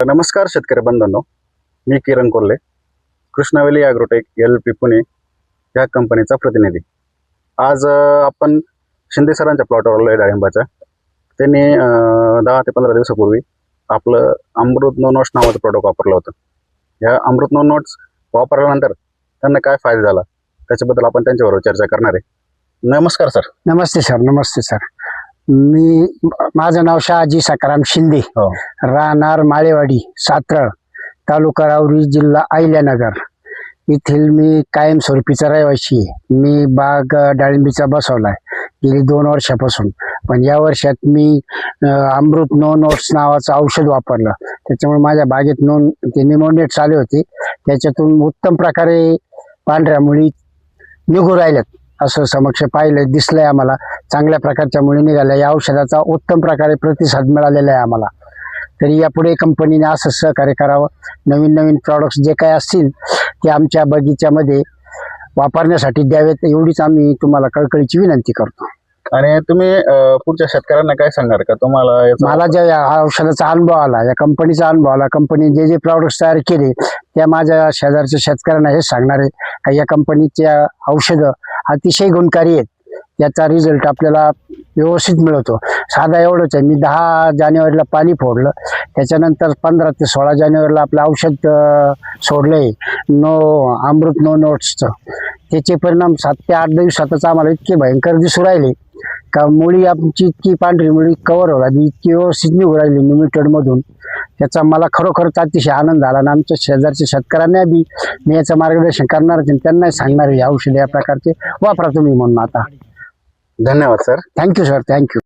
नमस्कार शेतकरी बंधूंनो, मी किरण Kolhe, कृष्णावेली agrotech LP Pune या कंपनीचा प्रतिनिधी। आज आपण शिंदे सरांच्या प्लॉटवर आलो आहे डाळिंबाच्या। त्यांनी 10 ते 15 दिवसापूर्वी आपलं अमृत नो नोट्स नावाचं प्रोडक्ट वापरलं होतं। या अमृत नो नोट्स वापरल्यानंतर त्यांना काय फायदा झाला त्याच्याबद्दल आपण त्यांच्याबरोबर चर्चा करणार आहे। नमस्कार सर। नमस्ते सर। नमस्ते सर। माझं नाव शहाजी सकाराम शिंदे, राहणार माळेवाडी, सातरळ, तालुका राऊरी, जिल्हा अहिल्यानगर येथील मी कायमस्वरूपीचा रहिवासी आहे। मी बाग डाळिंबीचा बसवलाय गेली 2 वर्षापासून, पण या वर्षात मी अमृत नो नोट्स नावाचं औषध वापरलं। त्याच्यामुळे माझ्या बागेत निमोनिएट्स आले होते, त्याच्यातून उत्तम प्रकारे पांढऱ्या मुळी निघू राहिल्यात असं समक्ष पाहिलं, दिसलंय आम्हाला। चांगल्या प्रकारच्या मुळी निघाल्या। या औषधाचा उत्तम प्रकारे प्रतिसाद मिळालेला आहे आम्हाला। तरी यापुढे कंपनीने असं सहकार्य करावं, नवीन नवीन प्रॉडक्ट्स जे काही असतील ते आमच्या बगीच्यामध्ये वापरण्यासाठी द्यावेत, एवढीच आम्ही तुम्हाला कळकळीची विनंती करतो। आणि तुम्ही पुढच्या शेतकऱ्यांना काय सांगणार का? तुम्हाला मला ज्या या औषधाचा अनुभव आला, या कंपनीचा अनुभव आला, कंपनी जे प्रॉडक्ट्स तयार केले त्या माझ्या शेजारच्या शेतकऱ्यांना हे सांगणार आहे का या कंपनीच्या औषधं अतिशय गुणकारी आहेत, याचा रिझल्ट आपल्याला व्यवस्थित मिळतो। साधा एवढंच आहे, मी 10 जानेवारीला पाणी फोडलं, त्याच्यानंतर 15 ते 16 जानेवारीला आपलं औषध सोडलंय अमृत नो नोट्सचं। त्याचे परिणाम 7 ते 8 दिवसातच आम्हाला इतके भयंकर दिसू राहिले का मुळी आमची इतकी पांढरी मुळी कव्हर हो लागली, इतकी व्यवस्थित निघू राहिली लिमिटेडमधून। त्याचा मला खरोखरच अतिशय आनंद झाला आणि आमच्या शेजारच्या शेतकऱ्यांना बी मी याचं मार्गदर्शन करणार आहे, त्यांनाही सांगणार आहे औषध या प्रकारचे वापरा तुम्ही म्हणून। आता धन्यवाद सर। Thank you sir, thank you.